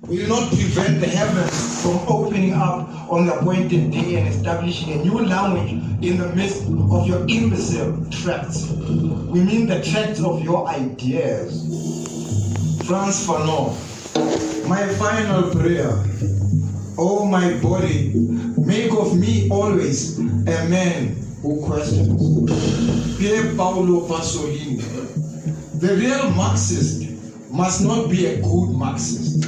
will not prevent the heavens from opening up on the appointed day and establishing a new language in the midst of your imbecile tracts. We mean the tracts of your ideas. Frans Fanon, my final prayer. Oh my body, make of me always a man who questions. Pier Paolo Pasolini, the real Marxist must not be a good Marxist.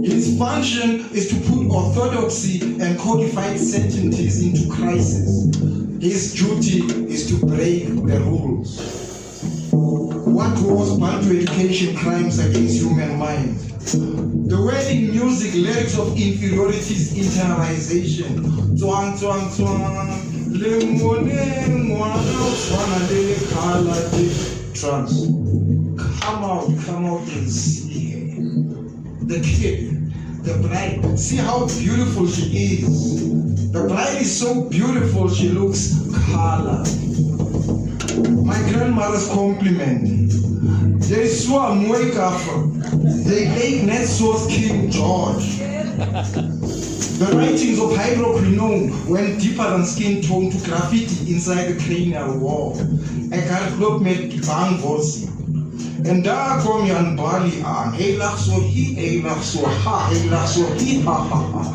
His function is to put orthodoxy and codified certainties into crisis. His duty is to break the rules. What was Bantu education crimes against human mind? The wedding music, lyrics of inferiority is internalization. Twang, twang, twang. Trans. Come out and see her. The kid, the bride, see how beautiful she is. The bride is so beautiful, she looks colored. My grandmother's compliment. They saw a Mwekafa. They ate Netso's King George. The writings of hydroquinone went deeper than skin tone to graffiti inside the cranial wall. A garglop made bang vorsi. And daar kom je aan Bali aan. Hij lag zo hier, hij lag zo ha, hij lag zo hier, ha ha ha.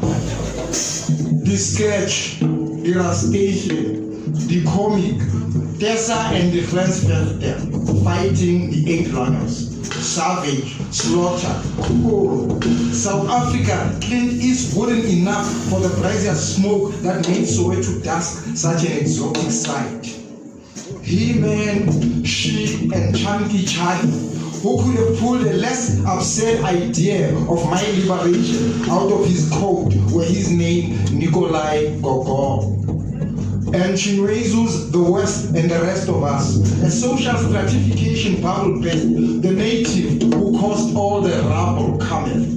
The sketch, the illustration, the comic, Tessa and the friends fighting the 8 runners. Savage, slaughter, cool. South Africa, Clint Eastwood enough for the brazier smoke that made Soweto dusk such an exotic sight. He-Man, she, and Chunky Charlie, who could have pulled a less absurd idea of my liberation out of his code were his name Nikolai Gogol. And Chinwezu's the West and the rest of us, a social stratification bubble best, the native who caused all the rubble cometh.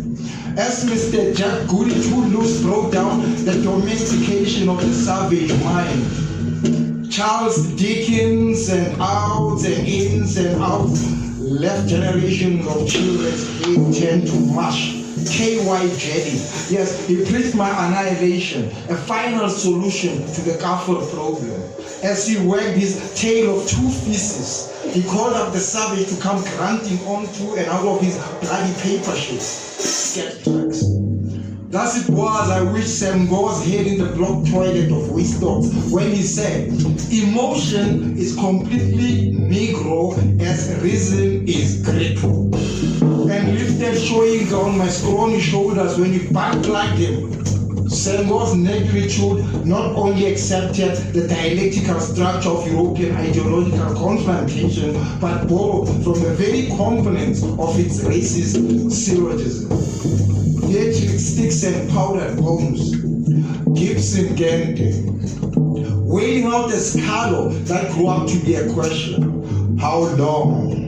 As Mr. Jack Goody too loose broke down the domestication of the savage mind. Charles Dickens and outs and ins and outs left generations of children's hate tend to mush. KY Jelly, yes, he preached my annihilation, a final solution to the Kafir problem. As he wagged his tail of 2 feces, he called up the savage to come grunting onto and out of his bloody paper ships. Skeptics. Thus it was I wished Sam Gore's head in the block toilet of Wistocks when he said, emotion is completely Negro as reason is Greek. And lifted showing down my scrawny shoulders when he backplugged him. Senghor's negritude not only accepted the dialectical structure of European ideological confrontation, but borrowed from the very components of its racist syllogism. Electric sticks and powdered bones, Gibson Gente, wailing out the scalo that grew up to be a question. How long?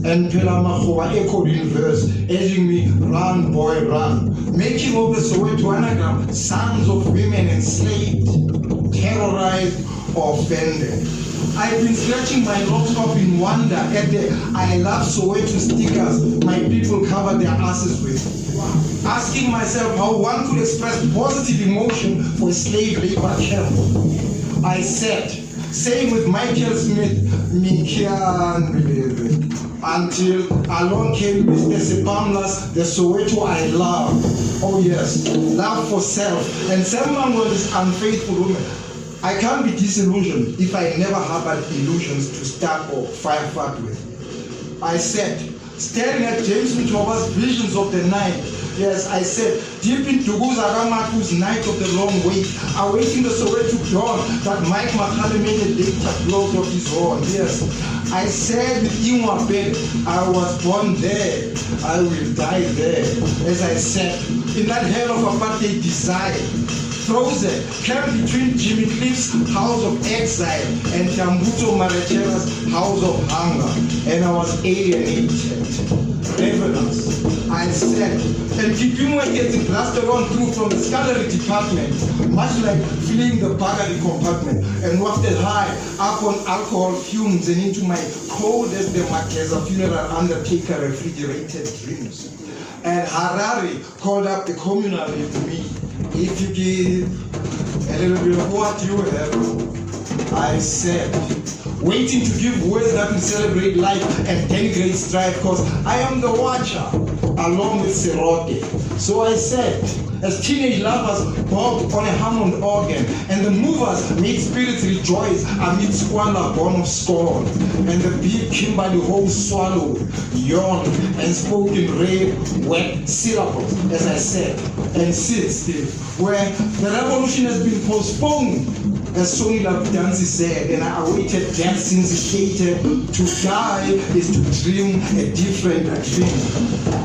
And Pelamachoa echoed in verse, urging me, run boy run, making of the Soweto anagram sons of women enslaved, terrorized, or offended. I've been scratching my locks off in wonder at the I love Soweto stickers my people cover their asses with. Asking myself how one could express positive emotion for a slave labor camp. I said, saying with Michael Smith, me can't believe it. Until along came Mr. Sebamlas, the Soweto I love. Oh yes, love for self. And someone was this unfaithful woman. I can't be disillusioned if I never harbored illusions to start or firefight with. I said, staring at James Mtoba's visions of the night. Yes, I said, deep in Duguza Ramatu's night of the long wait, awaiting the Soweto dawn that Mike Makhene made a data blog of his own. Yes, I said with Inwa Ben, I was born there, I will die there. As I said, in that hell of apartheid desire, frozen, camped between Jimmy Cliff's house of exile and Tambuto Marechera's house of hunger, and I was alienated. Revenants, I said, and Kipimwe getting blasted on through from the scullery department, much like filling the baggery compartment, and wafted high up on alcohol fumes and into my cold as the Makeza funeral undertaker refrigerated dreams. And Harari called up the communal with me. If you give a little bit of what you have, I said, waiting to give words that will celebrate life and denigrate strife, because I am the watcher along with Serote. So I said, as teenage lovers bobbed on a Hammond organ, and the movers made spirits rejoice amid squalor born of scorn, and the big Kimberly hose swallowed, yawned, and spoke in red, wet syllables, as I said, and sit still, where the revolution has been postponed, as Sonny Labudansi said, and I awaited death since he hated. To die is to dream a different dream.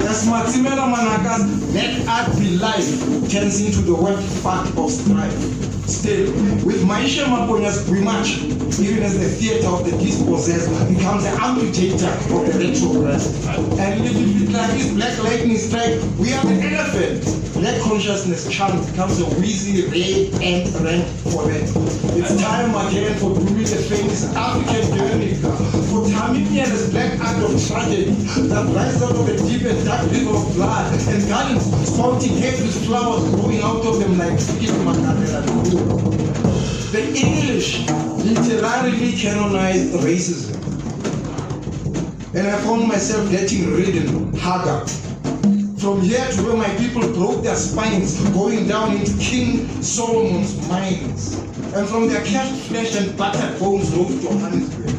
As Matimela Manakas, let art be life, turns into the wet fat of strife. Still, with Maisha Maponias, we march, even as the theater of the dispossessed becomes the amputator of the retrogressed. And little bit like this black lightning strike, we are the elephant. Black consciousness chant becomes a wheezy red and rent for them. It's time again for Tumi, the famous African Guernica, for Tamimia's black act of tragedy that rises out of a deep and dark river of blood, and gardens sprouting heads with flowers growing out of them like the English literally canonized racism. And I found myself getting ridden harder. From here to where my people broke their spines, going down into King Solomon's mines. And from their cast flesh and battered bones rose Johannesburg.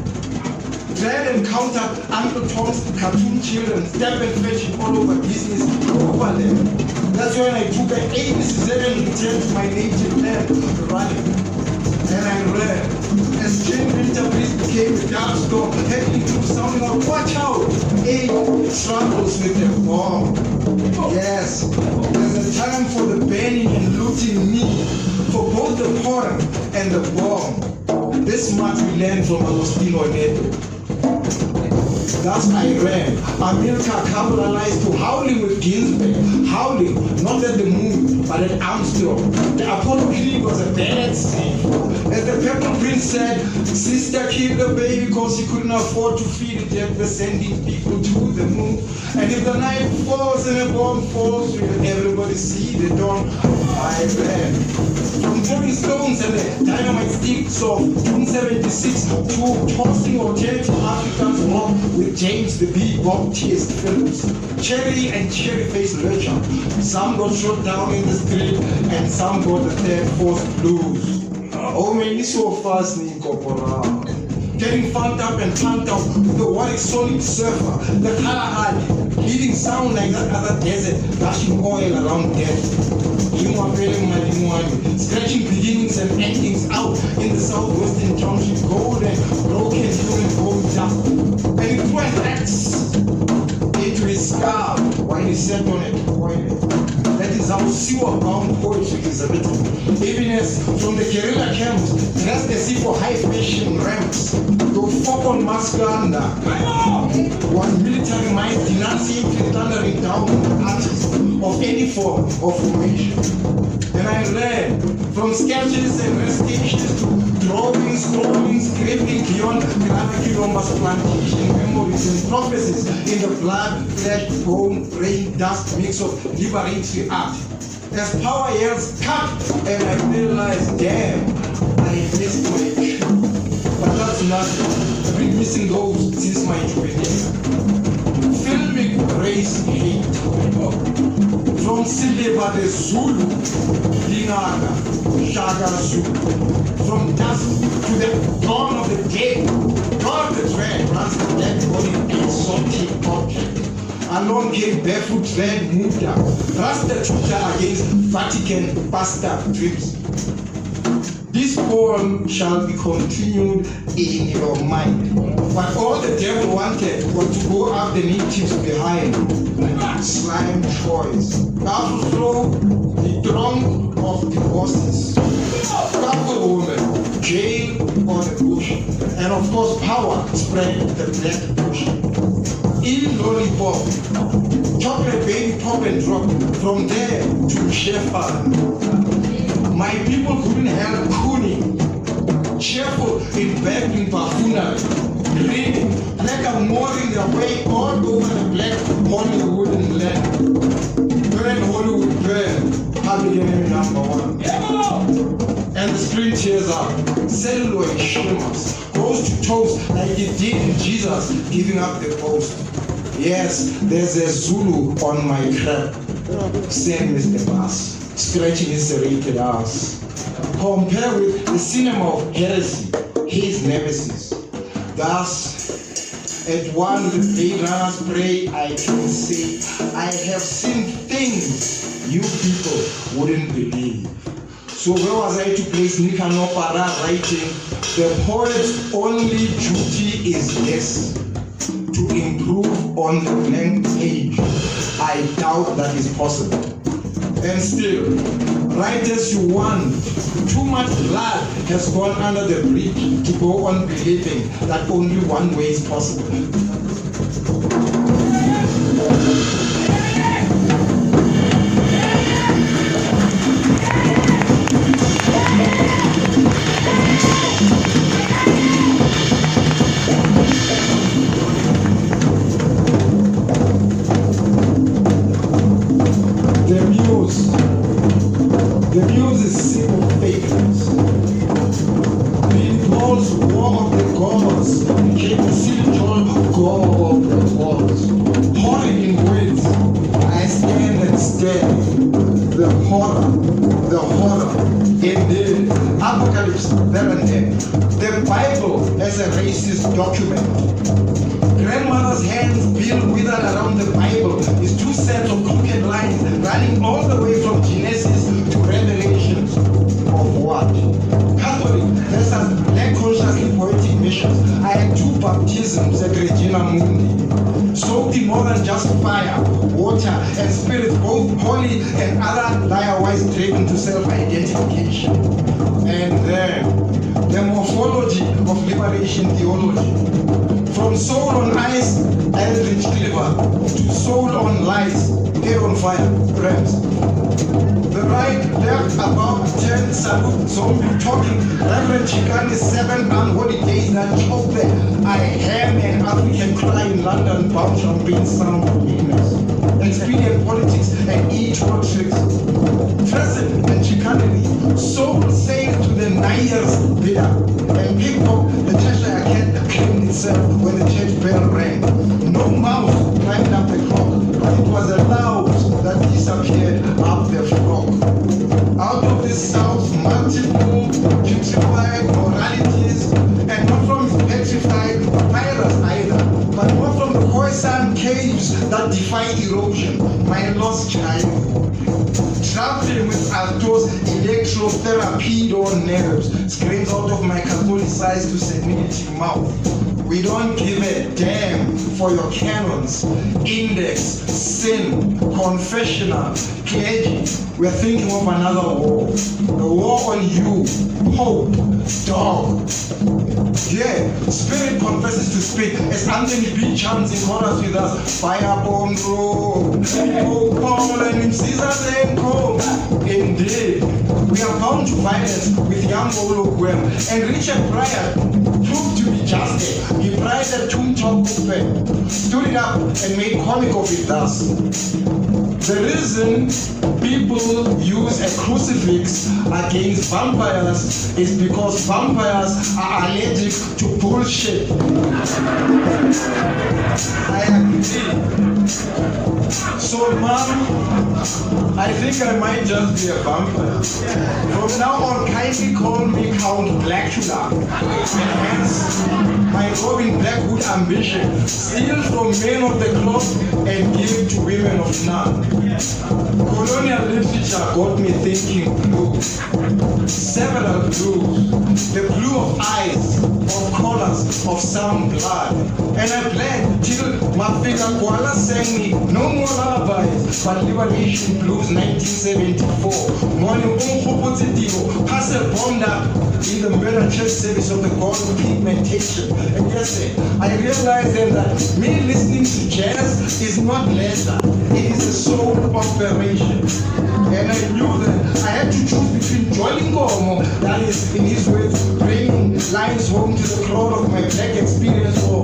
Dread encountered Uncle Tom's cartoon children, step and fetching all over business over them. That's when I took an 87 return to my native land, running. And I ran. As Jane Winter Breeze became a dark storm, heading through sounding out, watch out! Hey, troubles with the bomb. Yes, there's a time for the burning and looting me, for both the porn and the bomb. This much we learned from Agostino Neto. Thus I ran. America capitalized to howling with Ginsberg. Howling, not at the moon, but at Armstrong. The Apollo Creed was a bad scene. As the Purple Prince said, sister killed the baby because he couldn't afford to feed it, yet we're sending people to the moon. And if the night falls and a bomb falls, will everybody see the dawn? I ran. From throwing stones and the dynamite sticks of June 76 to tossing alternative Africans rock with James the Big Baptist Phillips, Cherry and Cherry-faced lurcher. Some got shot down in the street and some got the third force blues. Oh man, you so fast, Nico. Getting funked up and punked out with the Warwick solid surfer, the Kalahari, leading sound like that other desert, gushing oil around death. Scratching beginnings and endings out in the southwestern junction, gold and broken human bone down. And he threw an axe into his scalp while he sat on a toilet. That is how sewer-bound poetry is written. Even as from the guerrilla camps, dressed as if for high fashion ramps, to fuck on Mascanda was military might denunciating thundering down artists of any form of formation. And I read from sketches and recitations to drawings, scraping beyond Kilomba's plantation, memories and prophecies in the blood, flesh, bone, brain, dust mix of liberatory art. As power yells, cut, and I realized, damn, I missed my cue. But that's nothing. I've been missing those since my juvenile. Filmic race hate. From Sileva de Zulu, Linaga, Shaga Zulu. From dusk to the dawn of the day, God the dread runs the dead body an exotic object. Along came barefoot dread Muda, thrust the tutor against Vatican bastard trips. This poem shall be continued in your mind. But all the devil wanted was to go up the natives behind. Slime choice. Afro, the trunk of the horses. Couple woman, jail or the bush. And of course power spread the black bush. In lollipop, chocolate baby pop and drop. From there to Shepherd. My people couldn't help cooning, cheerful in battling buffoonery, green, black are mooring their way all over the black Hollywood land. Burn Hollywood, burn. Hallelujah, number one. And the screen tears up. Celluloid shimmers, goes to toast like it did in Jesus giving up the ghost. Yes, there's a Zulu on my crap. Same as the bus, scratching his serrated ass. Compare with the cinema of heresy, his nemesis. Thus, at one with Blade Runner's pray, I can say, I have seen things you people wouldn't believe. So where was I to place Nicanopara writing? The poet's only duty is this, to improve on the blank page. I doubt that is possible. And still, write as you want. Too much blood has gone under the bridge to go on believing that only one way is possible. The muse is sick of fakeness. Being Paul's war of the gods became the Sibongile god of the gods. Horrid in words, I stand and stare. The horror, indeed. Apocalypse, there and then. The Bible as a racist document. Grandmother's hands built withered around the Bible is two sets of crooked lines running all the way from Genesis to Revelations. Of what? Catholic versus black consciously poetic missions. I had two baptisms at Regina Mundi. Soaked in more than just fire, water, and spirit, both holy and other liar-wise driven to self-identification. And then, the morphology of liberation theology. From soul on ice, Eldridge Cleaver, to soul on lights, hair on fire, friends. The right, left, about 10 salute, zombie talking, Reverend Chikane's 7 unholy days that choke the I am an African cry in London, bound on being sound of weakness. Expedient politics and e-toll tricks. President and chicanery, soul sailed to the Niger's bidder, and pickpock the Cheshire cat claimed itself when the church bell rang. No mouse climbed up the clock, but it was a loud that disappeared up the frog. Out of this south, multiple putrefied moralities, and not from petrified papyrus either, but more from the Khoisan caves that defy erosion, my lost childhood. Traveling with Alto's electrotherapy on nerves, screams out of my Catholicized to senility mouth. We don't give a damn for your canons, index, sin, confessional, clergy. We're thinking of another war. The war on you, hope, dog. Yeah, spirit confesses to speak as Anthony B. chants in chorus with us. Fire bomb road, oh Paul and Caesar's echo. Indeed, we are bound to violence with young Mollo and Richard Pryor proved to be just there. He pried the tomb top open, stood it up and made comic of it thus. The reason people use a crucifix against vampires is because vampires are allergic to bullshit. I agree. So, Mom, I think I might just be a vampire. From now on, kindly call me Count Blackula. And hence, my Robin Blackwood ambition, steal from men of the cloth and give to women of none. Colonial literature got me thinking blue. Several blues. The blue of eyes, of colors, of some blood. And I bled till Mafika Kuala sang me no more lullabies, but Liberation Blues 1974. Morning Umkhuputitivo, pass a bond up in the murder church service of the God of pigmentation. And yes, I realized then that me listening to jazz is not leisure, it is a soul operation. And I knew that I had to choose between Jolingomo, that is in his way bringing lines home to the crowd of my black experience, or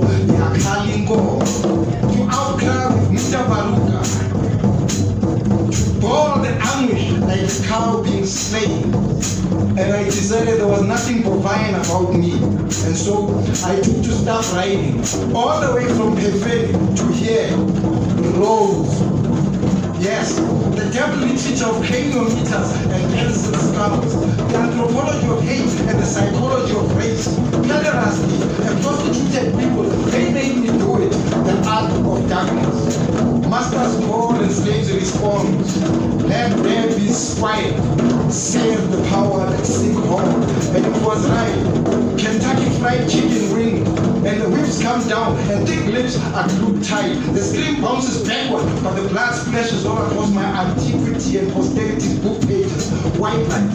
like a cow being slain. And I decided there was nothing bovine about me. And so I took to start riding all the way from Phetoe to here, roads. Yes, the double literature of kilometers and pencil scrabbles, the anthropology of hate and the psychology of race, pederasty and prostituted people, they made me do it, the art of darkness. Masters call and slaves respond. Let there be spite, save the power that sink home. And it was right. Kentucky fried chicken wing, and the whips come down, and thick lips are glued tight. The scream bounces backward, but the blood splashes all across my antiquity and posterity's book pages. White light.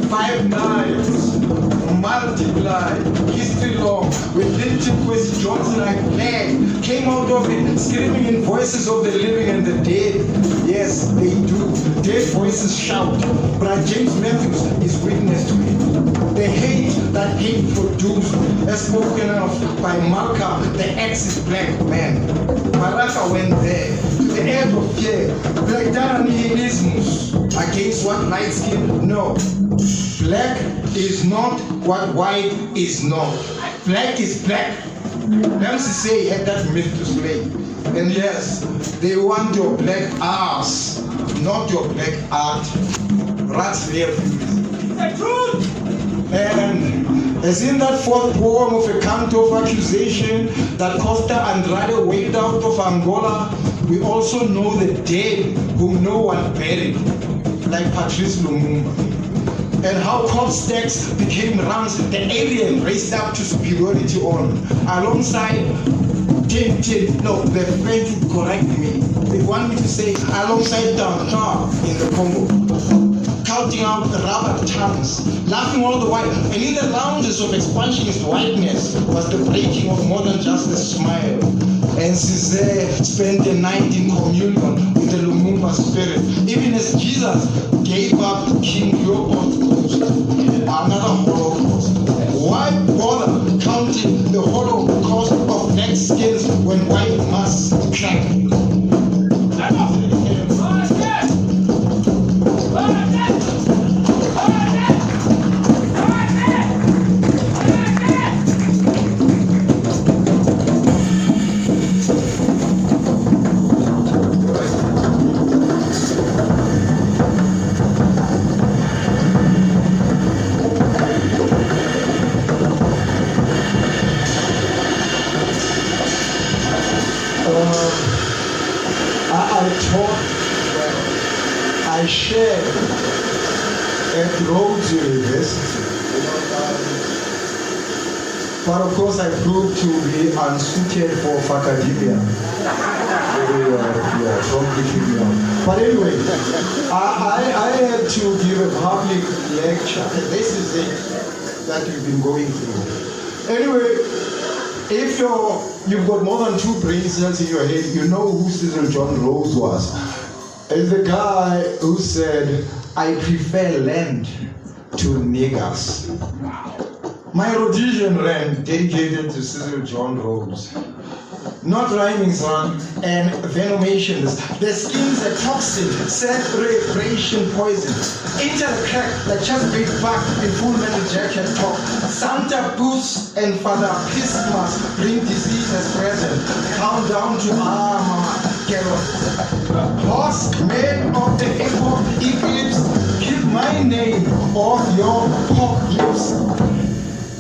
5 knives, multiply, history long, with little questions like plague, came out of it, screaming in voices of the living and the dead. Yes, they do. Dead voices shout, but James Matthews is witness to it. The hate that hate produced, as spoken of by Malcolm, the ex is black man. Baraka went there, to the edge of fear, black data nihilismus, against what light skin? No. Black is not what white is not. Black is black. MCC had that myth to slay. And yes, they want your black ass, not your black art. That's their views. The truth! And as in that fourth poem of a count of accusation that Costa Andrade waved out of Angola, we also know the dead whom no one buried, like Patrice Lumumba. And how crop stacks became ranks the alien raced up to superiority on, alongside no, they're trying to correct me. They want me to say alongside Themba in the Congo, counting out the rubber tongues, laughing all the while. And in the lounges of expansionist whiteness was the breaking of more than just a smile. And Cecilia spent the night in communion with the Lumumba spirit, even as Jesus gave up King Leopold's ghost. Another Holocaust. Why bother counting the Holocaust of black skins when white masks crack? I shared at Rhodes University, but of course I proved to be unsuited for academia. But anyway, I had to give a public lecture. This is it that we've been going through. Anyway, if you've got more than 2 brain cells in your head, you know who Cecil John Rose was. It's the guy who said, I prefer land to niggers. My Rhodesian land dedicated to Cecil John Rose. Not rhyming, son, and venomations. The skin's a toxin, separation poison. Enter the crack like just big back in full metal jacket top. Santa Boots and Father Christmas bring disease as present. Countdown to Mama Carol. Horse made of the hip-hop eclipse, keep my name off your pop lips.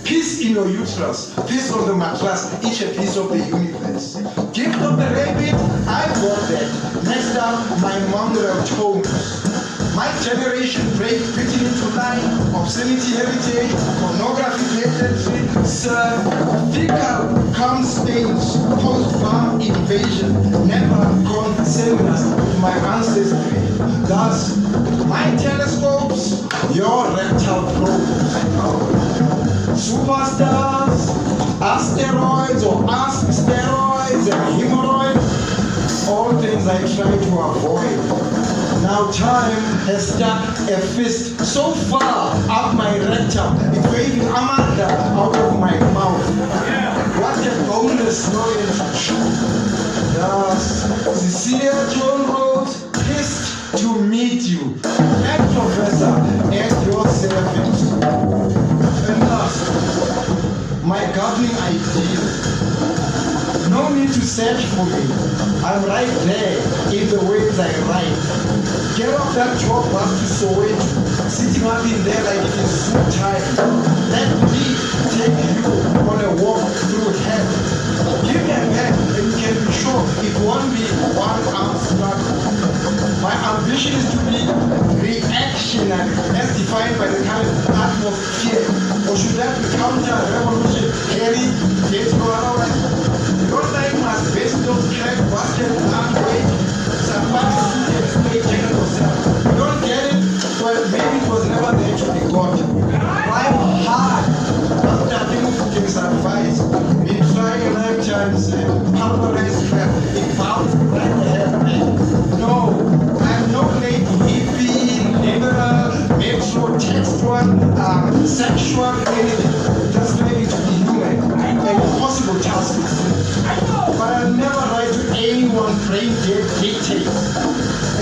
Peace in your uterus, peace on the mattress, each a piece of the universe. Gift of the rabbit, I got that. Next up, my mongrel tones. My generation break fitting into line, obscenity heritage, pornography pageantry, sir, thicker come stains, post-bomb invasion, never consanguineous with my ancestry. Thus, my telescopes, your rectal probes. Superstars, asteroids or ask steroids and hemorrhoids, all things I try to avoid. Now time has stuck a fist so far up my rectum, it's waving Amanda out of my mouth. What a boneless knowledge. Thus, Cecilia John Rose pissed to to meet you, head professor, at your service. And last, my governing ideal. No need to search for me. I'm right there in the ways I write. Get off that job bus to Soweto, sitting up in there like it is food time. Let me take you on a walk through hell. Give me a pen and you can be sure it won't be one arm struggle. My ambition is to be reactionary as defined by the current atmosphere. Or should that be counter-revolution, Harry, Gates, or otherwise? Don't like my best don't track basket and weight. Somebody students play jacket yourself. You don't get it? Well, maybe it was never there to be got. Drive hard. Not that things can survive. Been trying a lifetime, say, pulverized crap. It bounds right ahead. No, I'm not lady hippie, liberal, metro, textual, sexual, anything. Just ready to be human. An impossible task. But I'll never write to anyone brain dead dictates.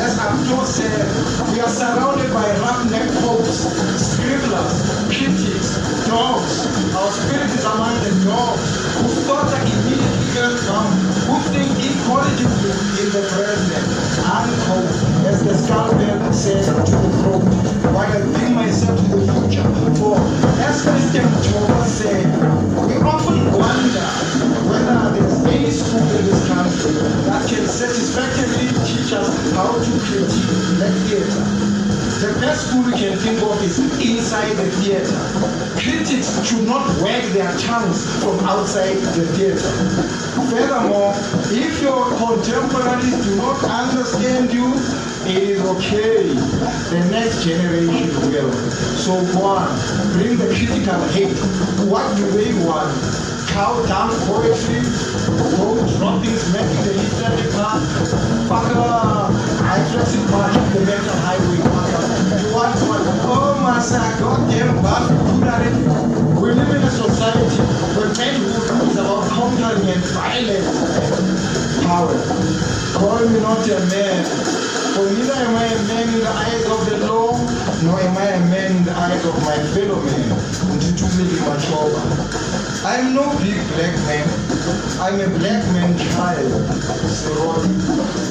As Abdul said, we are surrounded by roughneck popes, scribblers, critics, dogs. Our spirit is among the dogs who thought that immediately earthbound, who think incorrigibly in the present, uncold, as the scalpel says to the throat, while I bring myself to the future. For as Christian Tuba said, we often wonder whether there's any school in this country that can satisfactorily teach us how to critique black theater. The best school we can think of is inside the theater. Critics should not wag their tongues from outside the theater. Furthermore, if your contemporaries do not understand you, it is okay. The next generation will. So go on, bring the critical hate. What do they want? Cow down poetry, gold droppings making the literary path, fucker, high-classic march of the mental highway, fucker. You want what? Oh, Maseko, we live in a society where manhood is about conquering and violence and power. Call me not a man, for neither am I a man in the eyes of the law, nor am I a man in the eyes of my fellow men. I'm no big black man. I'm a black man child.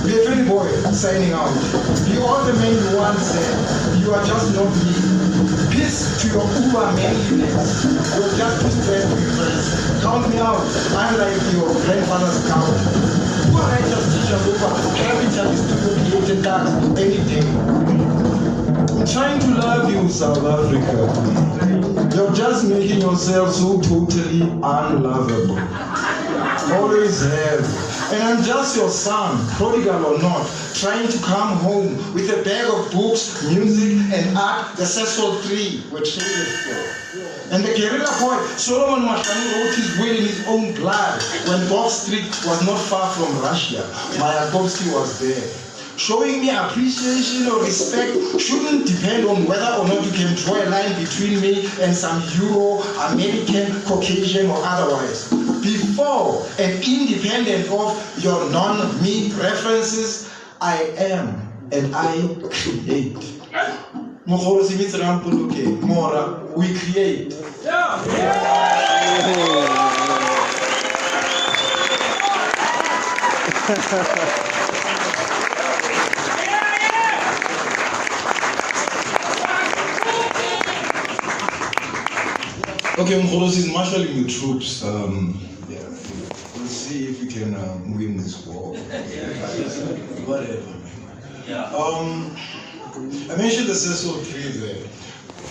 Be a pretty boy signing out. Be all the men you once said. You are just not me. Peace to your uber manliness. You're just too stressed to impress. Count me out. I'm like your grandfather's count. Poor righteous teachers over capitalist created that any day. I'm trying to love you, South Africa. You're just making yourself so totally unlovable. Always have. And I'm just your son, prodigal or not, trying to come home with a bag of books, music, and art the Cecil 3 were traded for. And the guerrilla poet Solomon Makhene wrote his will in his own blood when Bob Street was not far from Russia. Mayakovsky was there. Showing me appreciation or respect shouldn't depend on whether or not you can draw a line between me and some Euro, American, Caucasian, or otherwise. Before and independent of your non-me references, I am and I create. Mogosi means Rampolokeng. MoRa, we create. Okay, Mogosi is marshalling the troops. We'll see if we can win this war. Whatever. I mentioned the Cecil 3 there.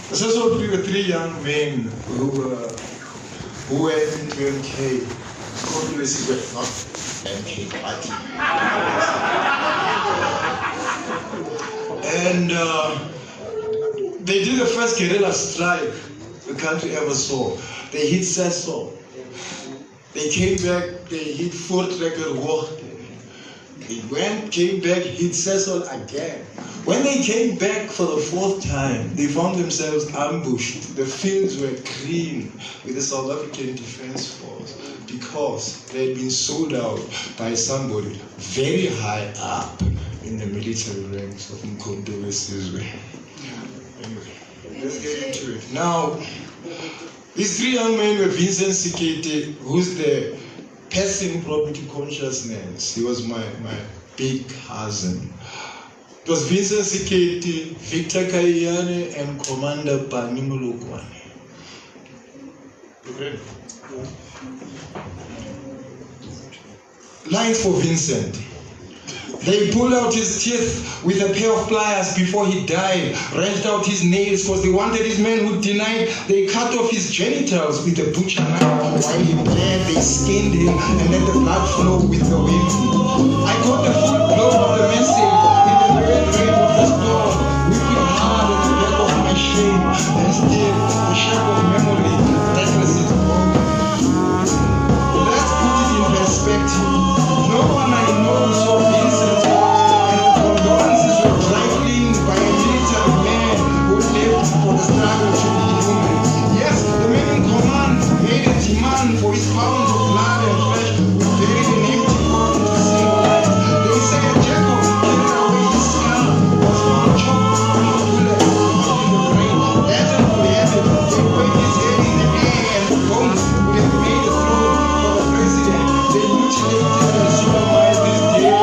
The Cecil 3 were 3 young men who were in 10K. Not MK party. And they did the first guerrilla strike the country ever saw. They hit Cecil. They came back, they hit Fort Record. They came back, hit Cecil again. When they came back for the 4th time, they found themselves ambushed. The fields were green with the South African Defence Force because they had been sold out by somebody very high up in the military ranks of Mkhonto Wesizwe. Anyway, let's get into it. Now, these three young men were Vincent Sikete, who's the person brought me to consciousness. He was my big cousin. It was Vincent Sikete, Victor Kayane, and Commander Bani Molokwane. Okay. Lines for Vincent. They pulled out his teeth with a pair of pliers before he died, wrenched out his nails because they wanted his men who denied. They cut off his genitals with a butcher knife. While he bled, they skinned him and let the blood flow with the wind. I got the full blow of the message in the red rain of the storm, weeping hard at the back of my shame, and still the shadow of memory timeless is gone. Let's put it in perspective. No one I know saw Vincent, and the condolences were trifling by a military man who lived for the struggle to be human. Yes, the men in command made a demand for his pounds of blood and flesh with buried an empty pot into a single line. They say a jackal carried away his skull was found choked by a bullet in the brain. Legend would have it, they waved his head in the air and the bones would have made a throne for the president. They mutilated and sodomized this day.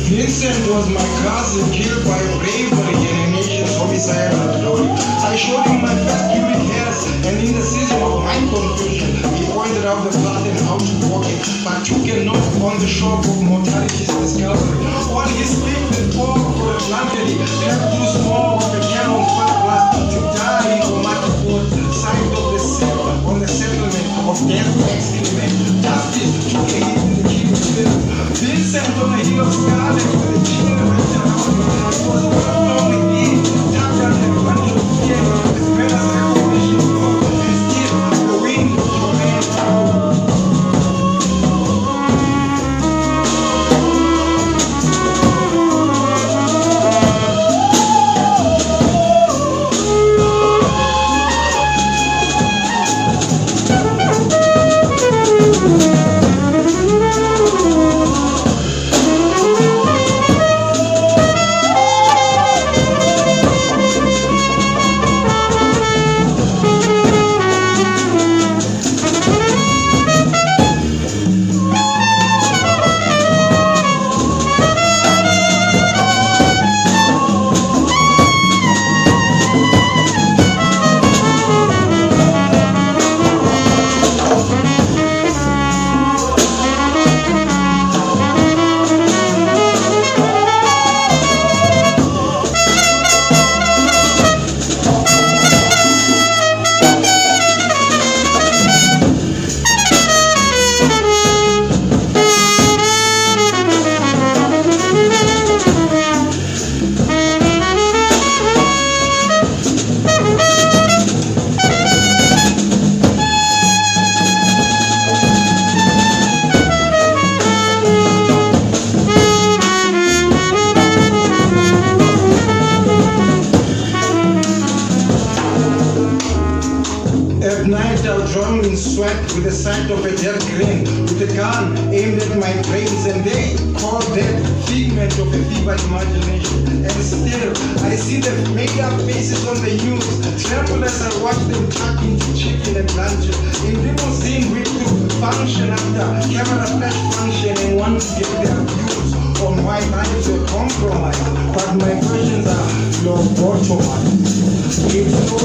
Vincent was my cousin killed by bravery in a nation's homicidal glory. I showed him my first pubic hairs, and in the season of my confusion, he pointed out the path and how to walk it, but took a note on the shock of mortality's discovery. All his sleep and talk for a blankety, left too small with a cannon fat to die in Komane Fort, side of the cell on the settlement of death exilment. Justice took a hit in the king's will. Vincent on a hill of scarlet with a chin wrapped around him. It was well known again, dark and a bunch of fear, as well as recognition of, and still the wind tormented out. With the sight of a dead grin, with a gun aimed at my brains, and they call that figment of a fevered imagination. And still, I see the made-up faces on the news, tremble as I watch them tuck into chicken and lunches. In limousine, we could function after camera flash function and want to get their views on why lives were compromised, but my questions are lobotomized. It's no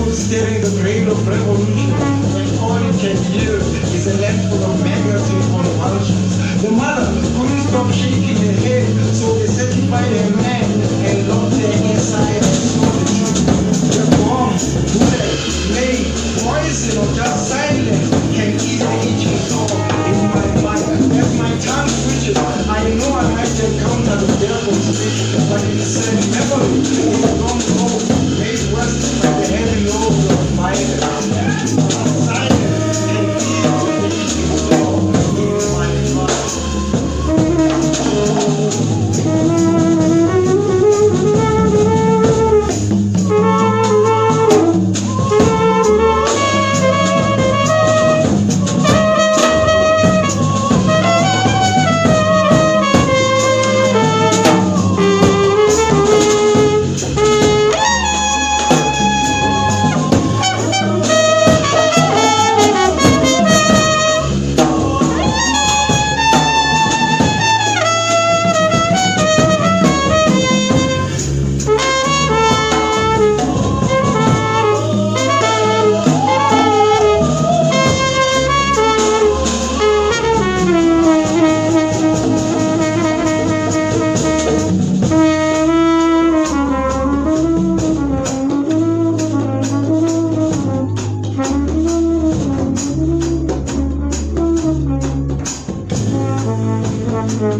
use staring the brain of revolution when all it can yield is a land full of maggots in convulsions. The mother couldn't stop shaking her head, so they certified a man and locked her inside and saw the truth. The bomb, bullet, blade, poison, or just silence Just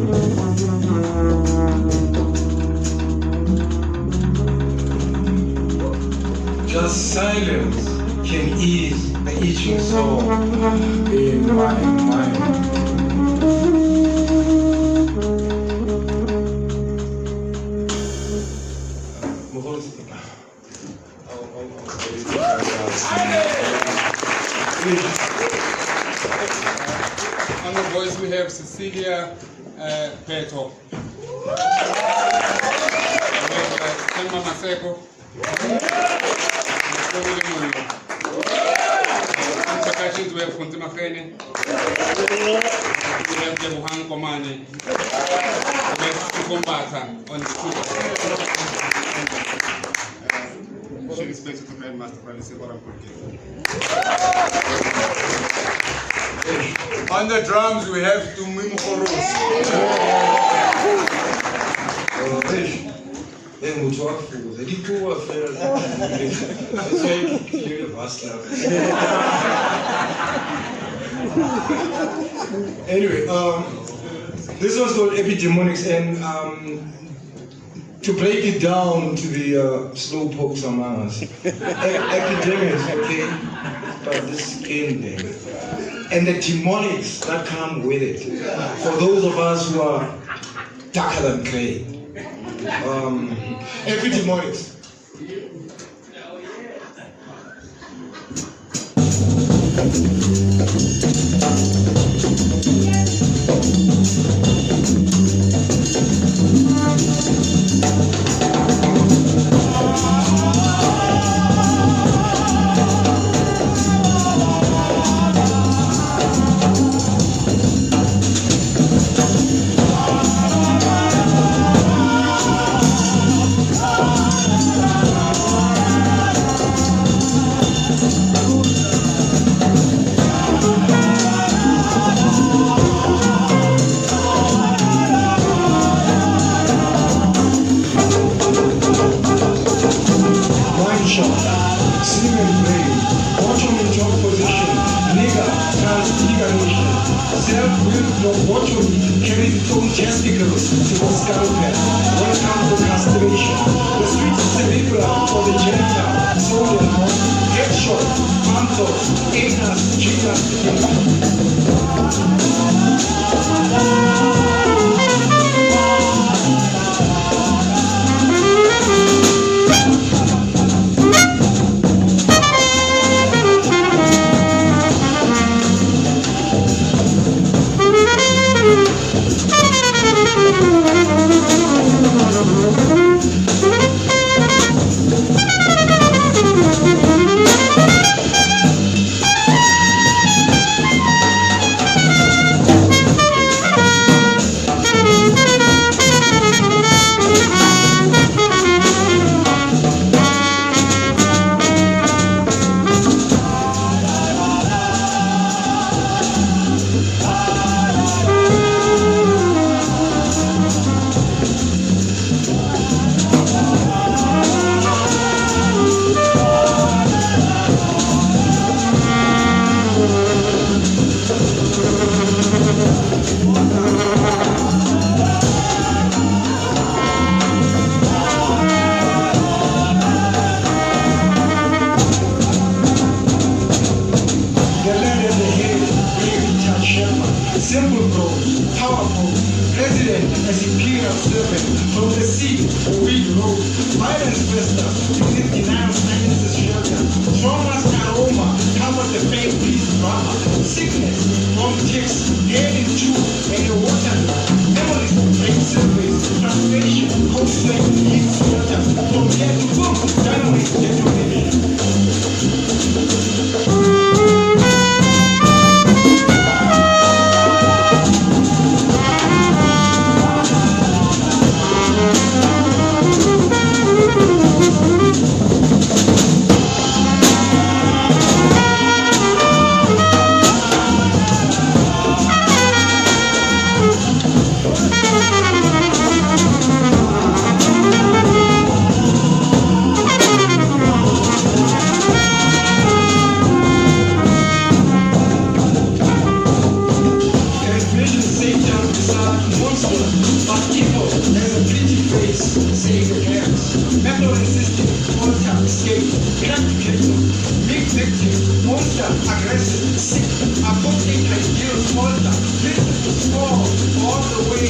silence can ease the itching soul in my mind. On the voice we have Cecilia, Phetoe. Themba, Maseko. Mollo. On percussion we have Makhene. We have Lebogang, Komane. We have on the Tuba. She respects to Command Master Lesego, Rampolokeng. On the drums we have Tumi. Anyway, this was called Epidemonics, and to break it down to the slow pokes among us, epidemics, okay, but this skin thing, and the demonics that come with it, for those of us who are darker than gray. Epidemonics. say the hands. Metal resistant, alter, escape, crack victim, big victim, monster, aggressive, sick, apoptic, ideal, alter, principle, small, all the way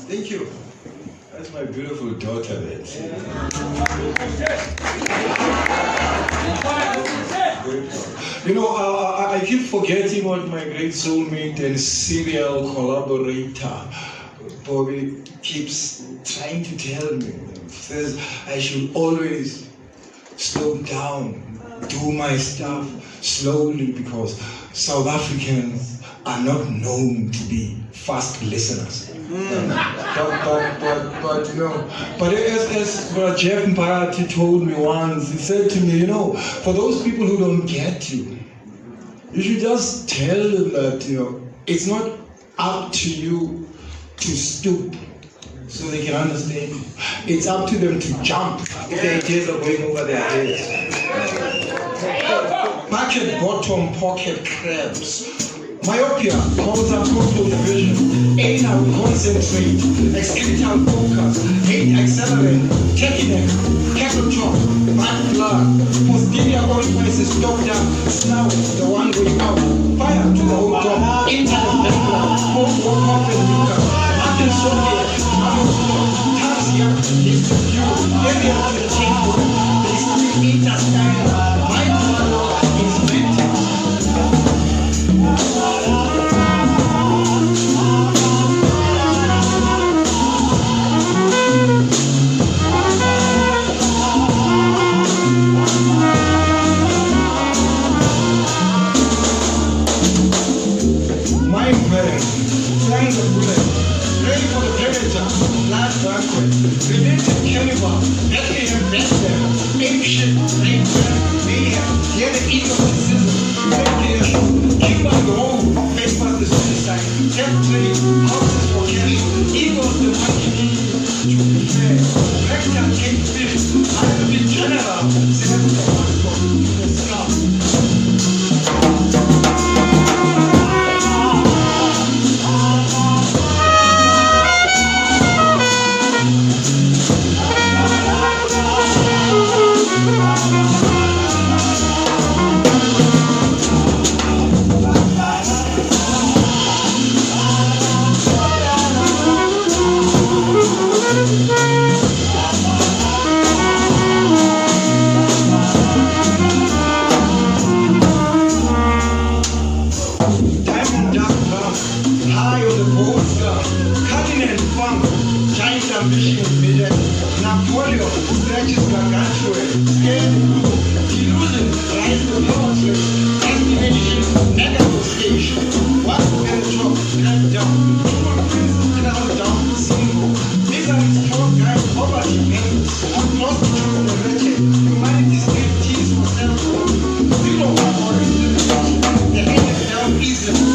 Thank you. That's my beautiful daughter there. I keep forgetting what my great soulmate and serial collaborator Bobby keeps trying to tell me. He says I should always slow down, do my stuff slowly, because South Africans are not known to be fast listeners. But as Jeff Mparati told me once, he said to me, for those people who don't get you, you should just tell them that, it's not up to you to stoop so they can understand you. It's up to them to jump if their ideas are going over their heads. Bucket bottom pocket crabs. Myopia calls up total vision. Anal concentrate. Excretal focus. Hate accelerate. Technique. Cattle chop. Bad blood. Posterior orifices stop down. Snout. The one going out. Fire to the whole top. Internal background. Post or coffin looker. Martin Soviet. Taxia. Is to view. Area to the chamber. They still interstyle. My blood is mental. Related cannibal, Bethlehem, Bethlehem, ancient, mayhem, hear the egoticism, recreation, keep on the home, face past the suicide, death trade, houses for cash, eagles the monkey, to be fair, rectal cake fish, I will be general, senator for the scum. Vision. Napoleon stretches gargantua. Illusion rise the powerless. Estimation negotiation. What can drop? Can down. Human prince cloud down. Single. Misery strong guy poverty ends. Prostitute the wretched. Humanity's great tears for self. Zero for the head down easily.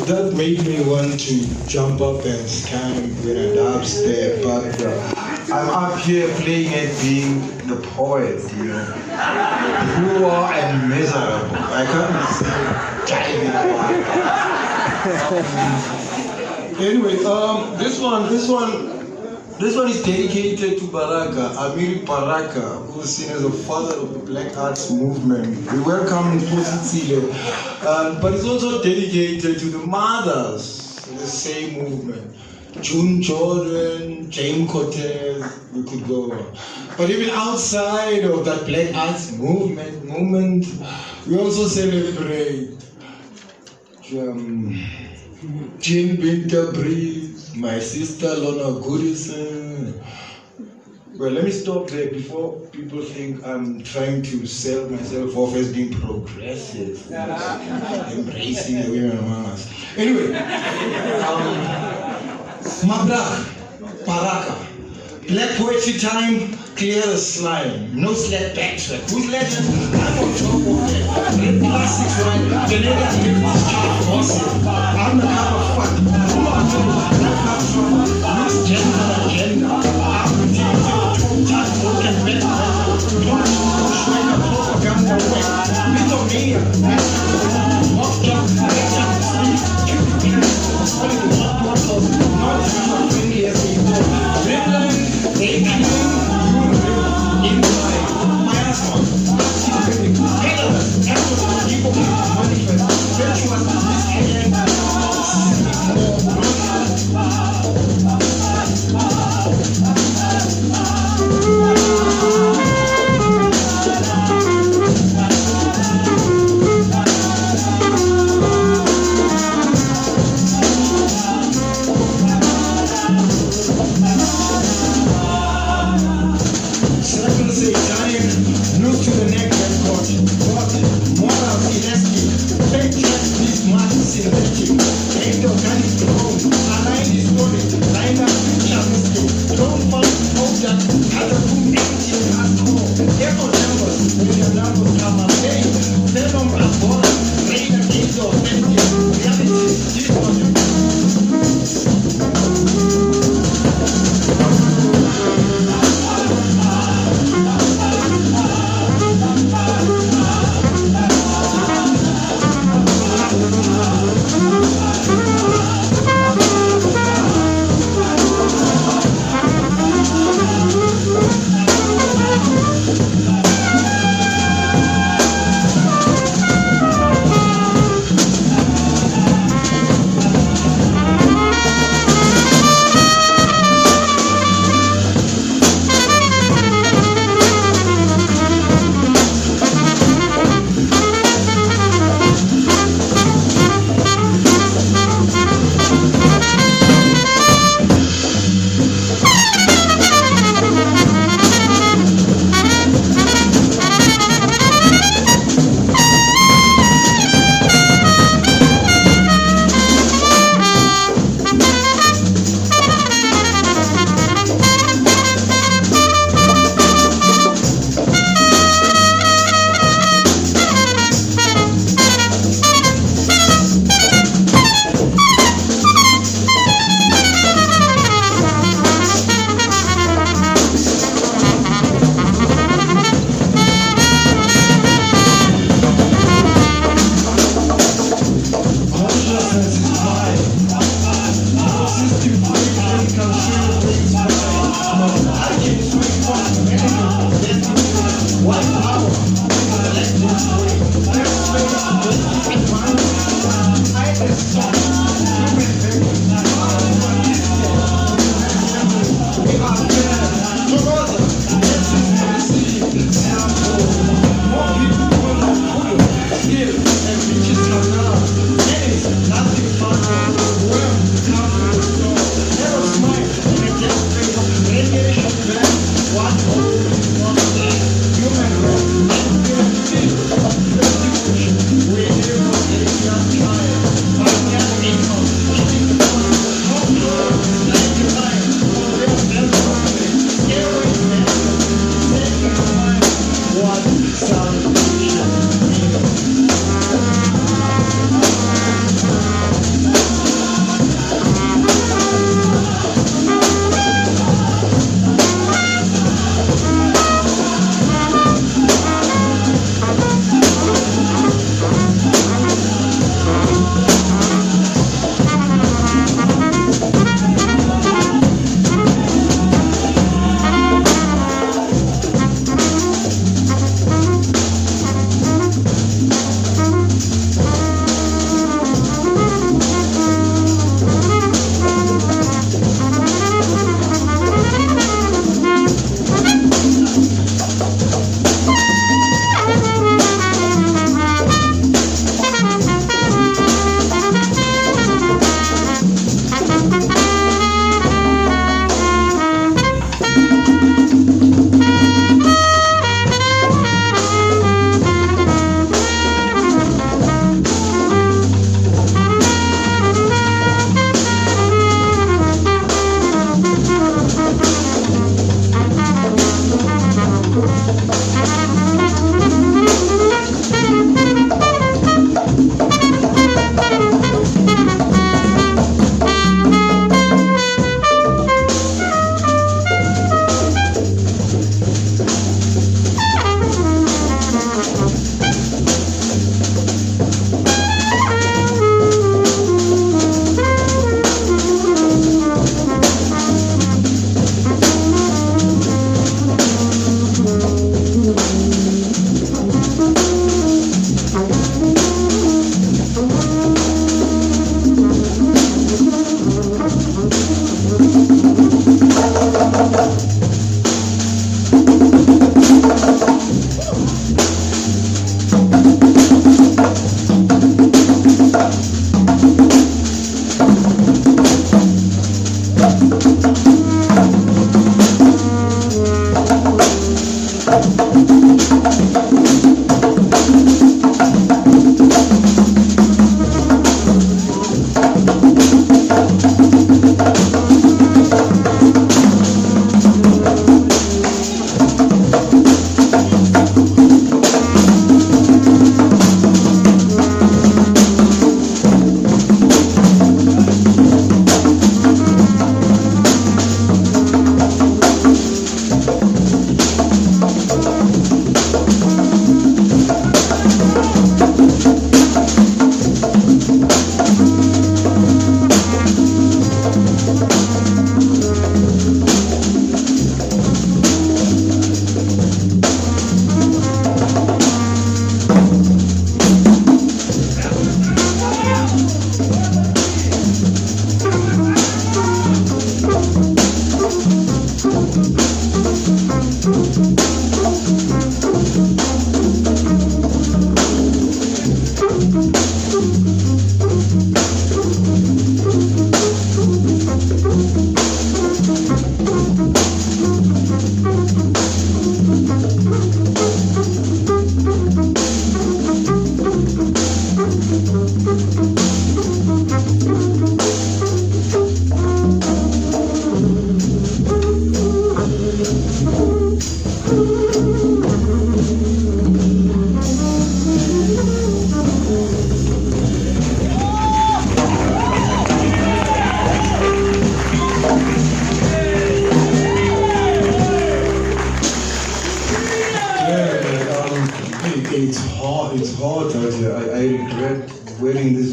That made me want to jump up and scan dubstep, but I'm up here playing it being the poet, poor and miserable. I can't say jiving about. Anyway, this one is dedicated to Baraka, Amiri Baraka, who is seen as the father of the Black Arts movement. We welcome Cecilia, but it's also dedicated to the mothers of the same movement. June Jordan, Jane Cortez, we could go on. But even outside of that Black Arts movement, we also celebrate Jean Binter Breeze, my sister Lona Goodison. Well, let me stop there before people think I'm trying to sell myself off as being progressive, embracing the women among us. Anyway, Mabrak, Paraka, Black Poetry Time, clear the slime, no slack backtrack. Who's legend? I'm on top of it. Red classics, right? Geneva lift this chart awesome. I'm the cup of fun. Who are you? Black cup from loose gender agenda. I'm the team to time broken better. Schweiger propaganda wet. Mythomania. Mock jump, sleep. Cupid not friendly as we go. Rippling, they clean.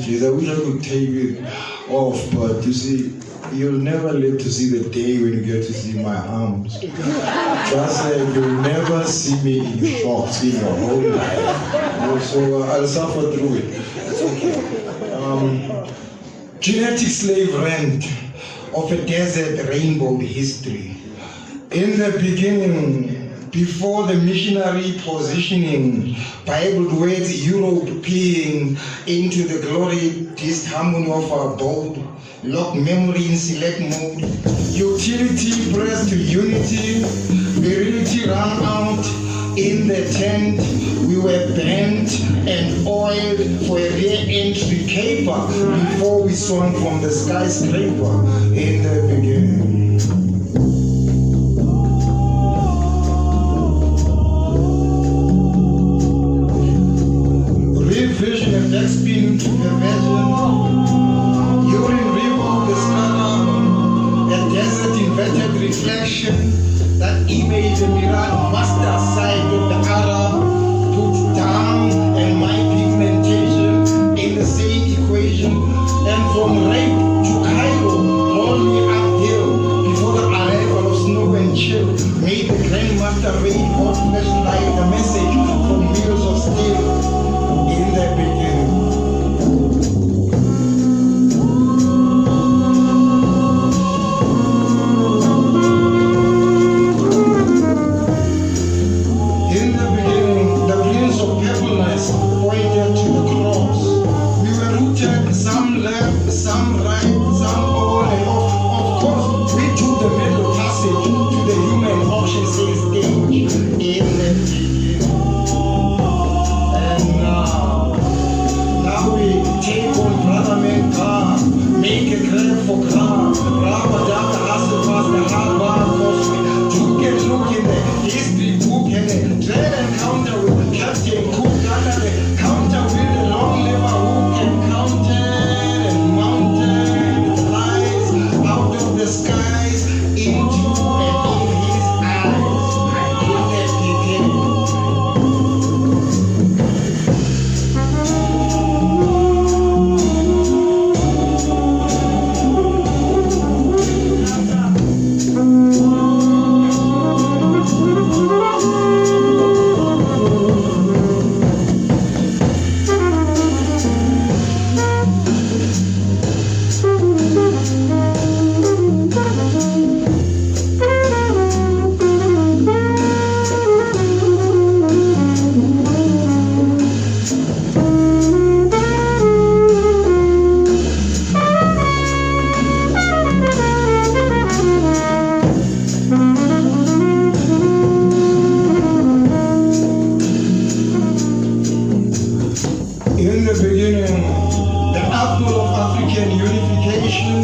days. I wish I could take it off, but you see, you'll never live to see the day when you get to see my arms. Just like you'll never see me in shorts in your whole life. So I'll suffer through it. It's okay. Genetic slave rent of a desert rainbow history. In the beginning, before the missionary positioning, Bible words Europe peeing into the glory, disharmony of our bold, lock memory in select mode, utility pressed to unity, virility ran out in the tent, we were bent and oiled for a rear entry caper before we swung from the skyscraper in the beginning. Vision and backspin into perversion. Urine river of the scar, a desert inverted reflection, that image a mirage master side of the Arab, put down and my pigmentation in the same equation, and from rape to Cairo, roll me uphill before the arrival of snow and chill, made the grandmaster rain hot flashlight the message from wheels of steel. In the beginning. In the beginning, the prince of purpleness pointed to the cross. We were rooted, some left, some right, some all, and of course, we took the middle passage to the human auction stage. In the beginning. Take on brother man car, make a grab for car, rubber down the hustle past the hard bar causeway, took a look in the history book and a dread encounter with Captain Cook under the counter with the long lever hook and counted and mounted the lights out of the skies into and in his eyes. In the beginning. In the beginning, the apple of African unification,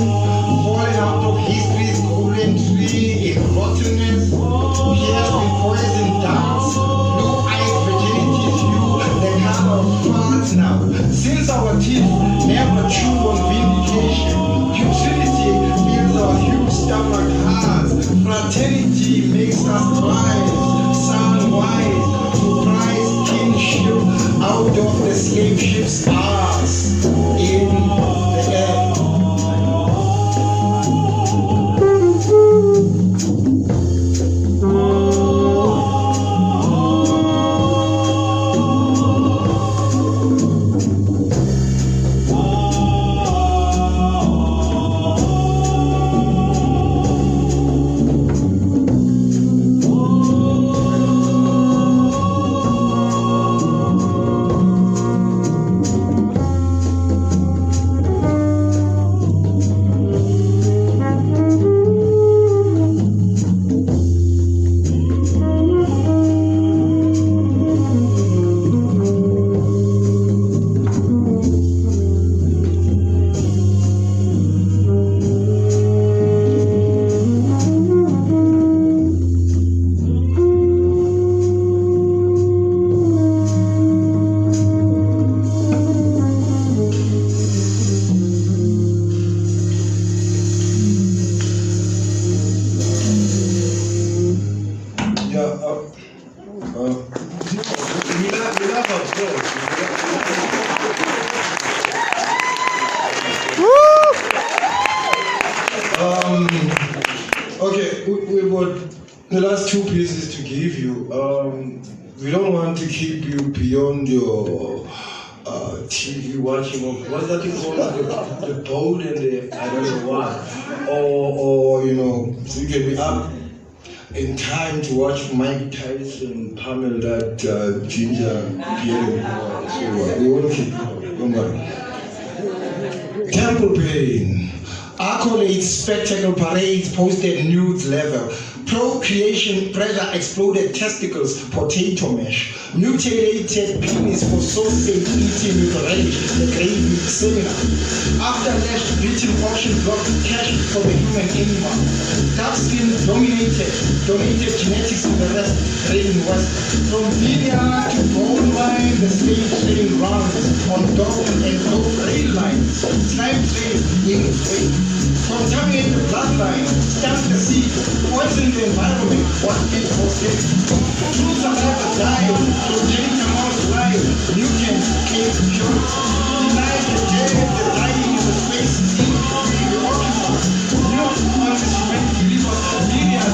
falling out of history's golden tree in rottenness, pierced with poison darts, blue-eyed virginity's hue, the color of floods now. Since our teeth never chew on vindication, putridity fills our huge stomach hearts, fraternity makes us rise, sound wise, to prize kinship out of the slave ship's arms in the air. got the last two pieces to give you. We don't want to keep you beyond your TV watching of what's that thing called? The boat and the I don't know what. Or you know, so you can be up in time to watch Mike Tyson pummel that ginger beer. So we want to keep you. Don't worry. Temple Pain. Accolades, spectacle, parades, posted nudes level. Procreation, pressure, exploded testicles, potato mash. Mutilated penis for sausage eating with relish, the gravy seminar. After lash, bleaching ocean blocked cash for the human animal. Dark skin donated genetics in the rest, raining west. From vineyard to gold mine, the stage trading rounds on dog and dog rail lines. Slime trails in way. Contaminate the bloodline, stamp the seed, poison the environment, what it was it. True survivor die, progenitor amounts lie, mutant came purity. Deny the dead, the dying in the space, in the occupant. New punishment delivers myriad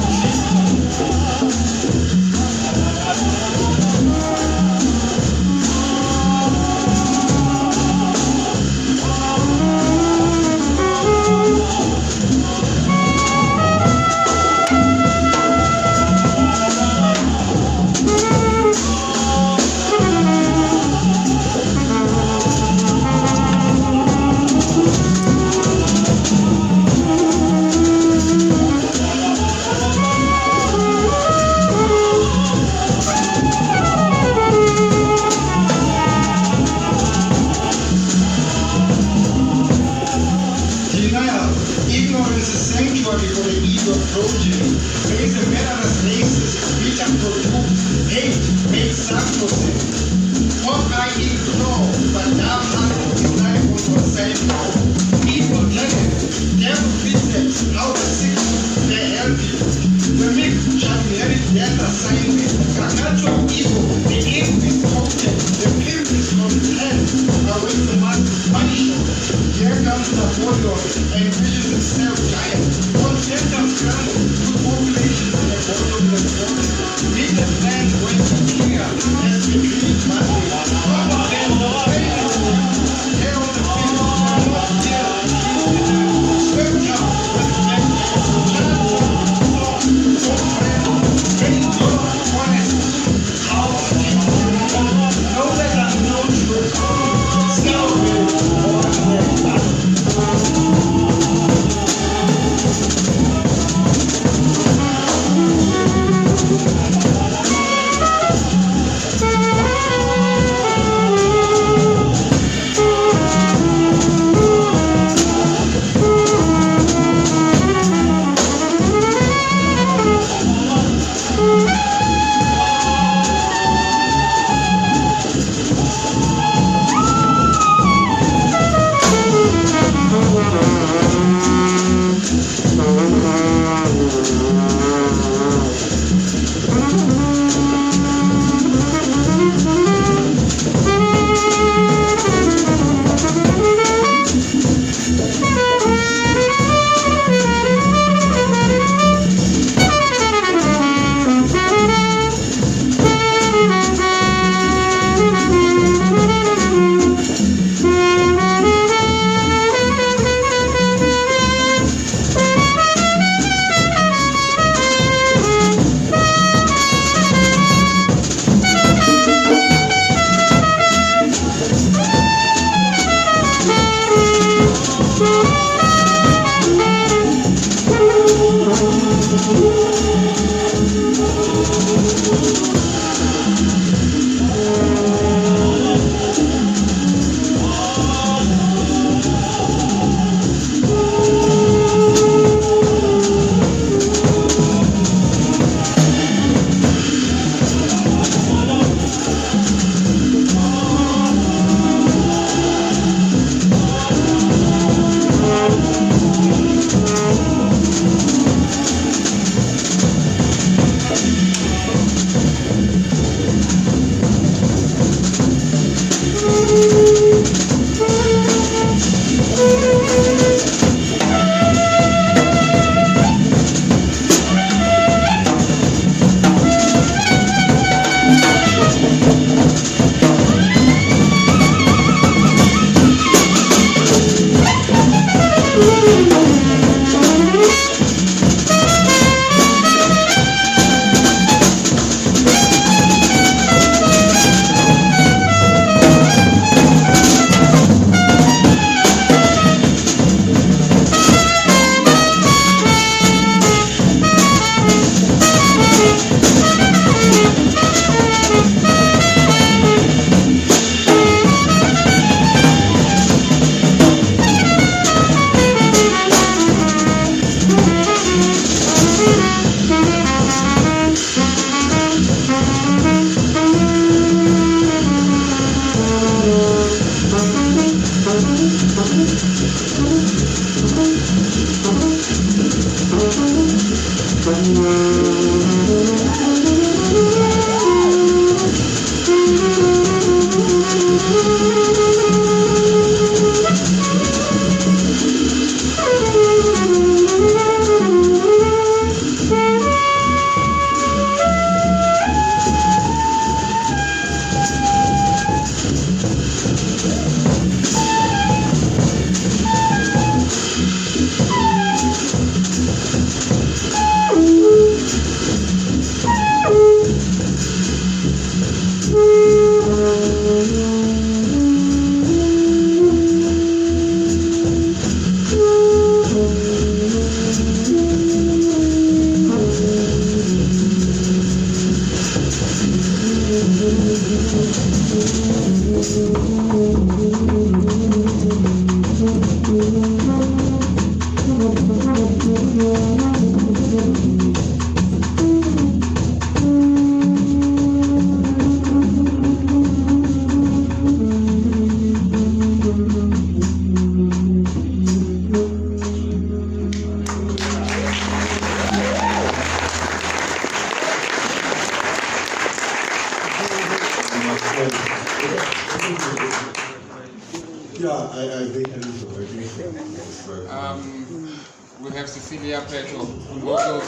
We have Cecilia, Phetoe, Mogosi,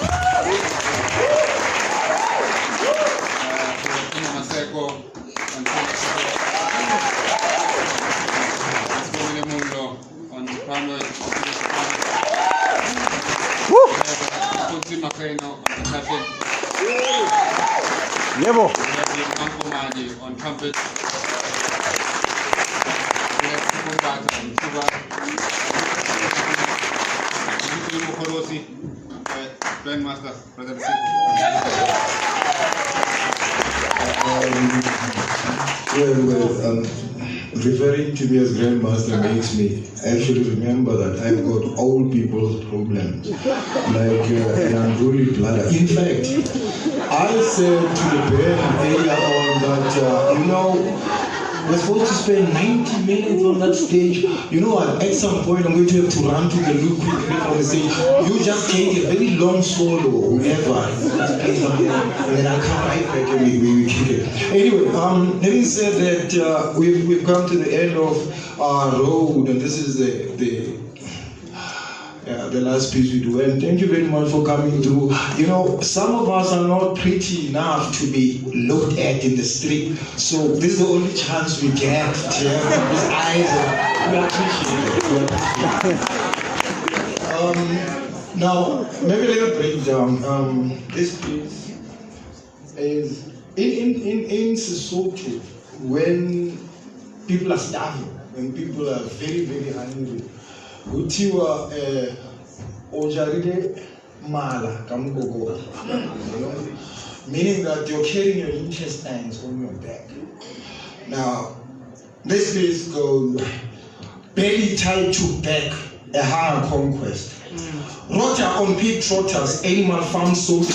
Maseko, and Mollo on Trumpet. Tumi Makhene on Percussion. Komane on Trumpet. We have Sibongile on Tuba. Mogosi, Grandmaster, Brother Maseko. Referring to me as Grandmaster makes me actually remember that I've got old people's problems, like the unruly bladder. In fact, I said to the band earlier on that, we're supposed to spend 90 minutes on that stage. You know what? At some point, I'm going to have to run to the loop quickly on the stage. You just take a very long solo, whoever, and then I'll come right back and we kick it. Anyway, having said that, we've come to the end of our road, and this is the last piece we do. And thank you very much for coming through. Some of us are not pretty enough to be looked at in the street, so this is the only chance we get to have these eyes. We appreciate it. Now, maybe a little breakdown. This piece is in Sesotho, when people are starving, when people are very, very hungry. Utiwa ojaride mala kamugogo, meaning that you're carrying your intestines on your back. Now, this piece goes belly tied to back, a higher conquest. Roger on pig trotters, animal farm sold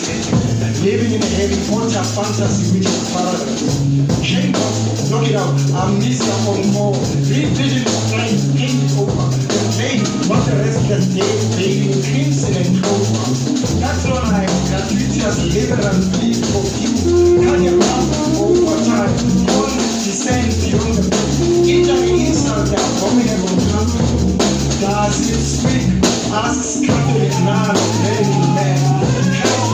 living in a Harry Potter fantasy which is paradise. Chamber, knock it out, amnesia on call, revision of life, paint it over, the flame, what the rest can take, baby, crimson and clover. That's all I am, gratuitous labor and bleed for you. Can you laugh over time? All descend beyond the injury insult, the abominable country. Does it speak? Asks Catholic now, very man.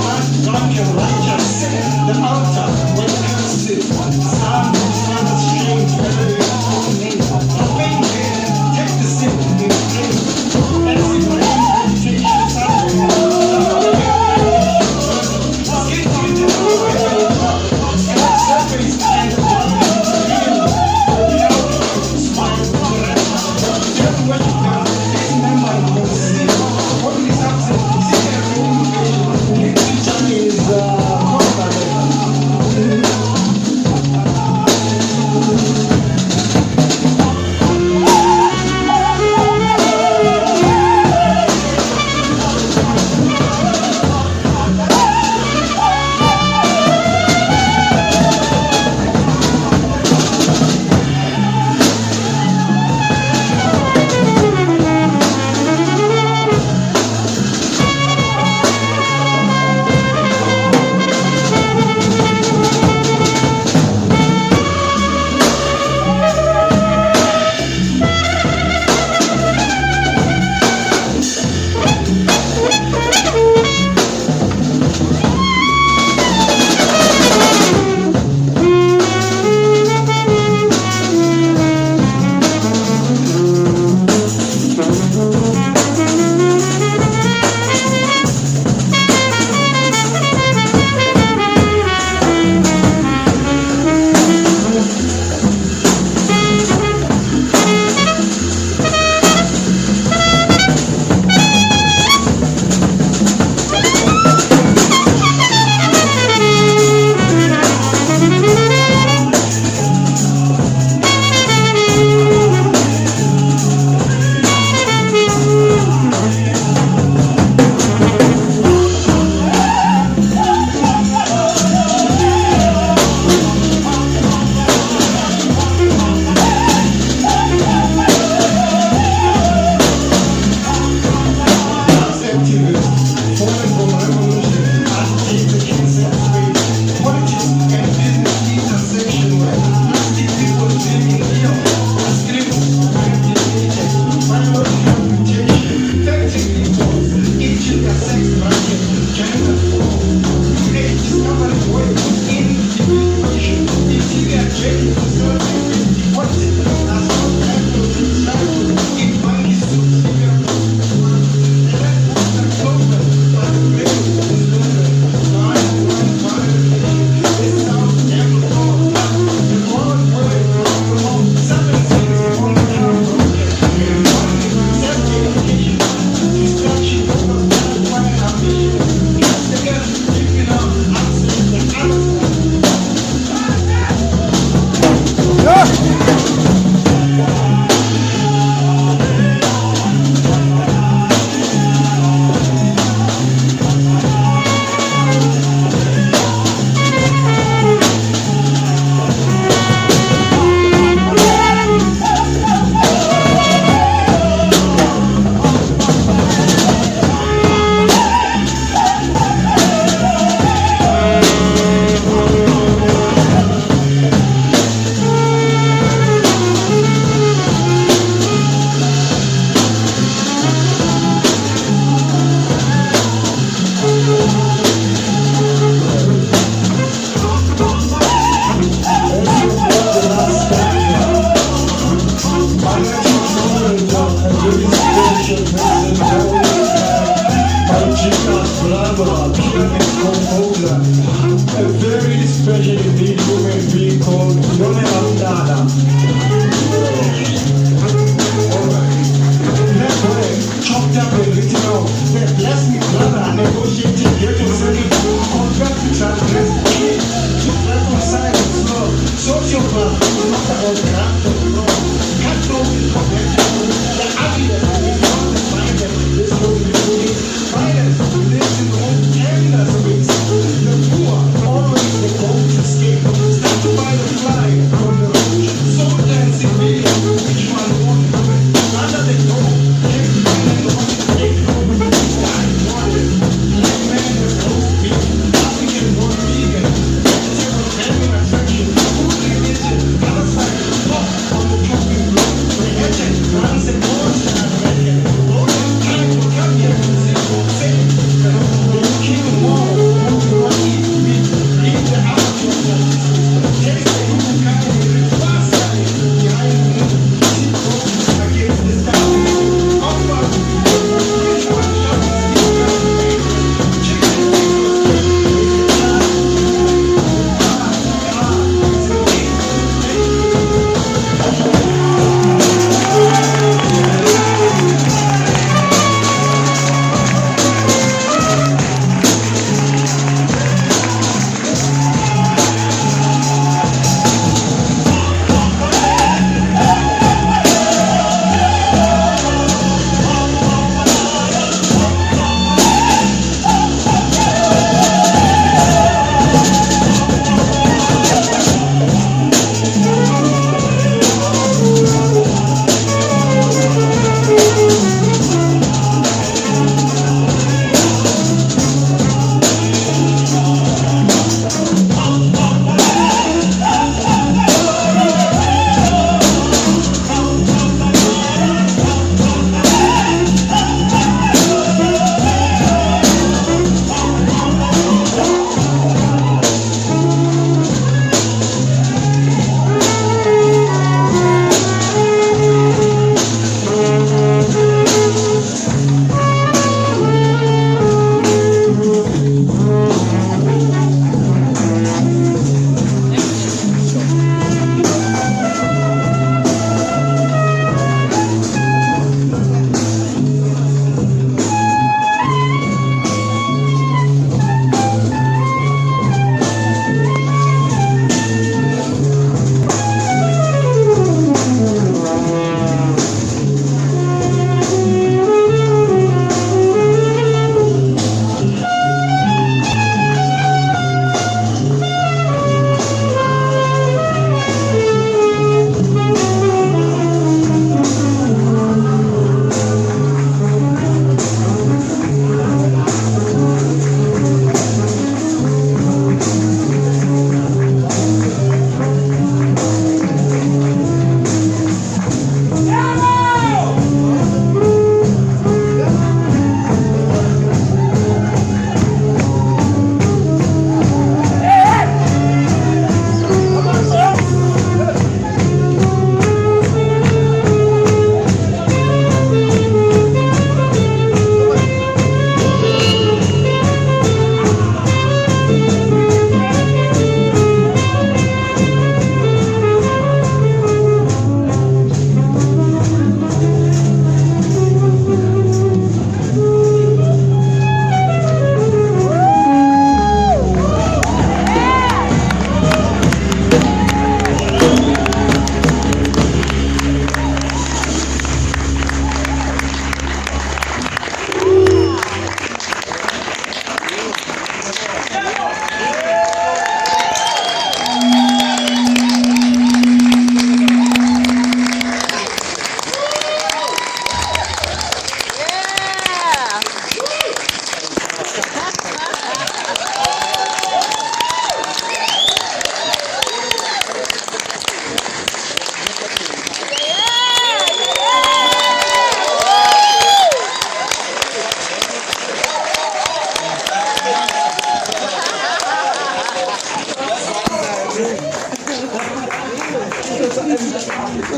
Has not drunken righteous the altar when it comes to sound strange, very name. Profane man, take the sin in faith. And see what meditation Sunday. Skip to it and surface and smile. Just what you got. What is absent? Is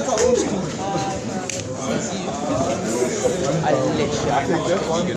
I'll let you.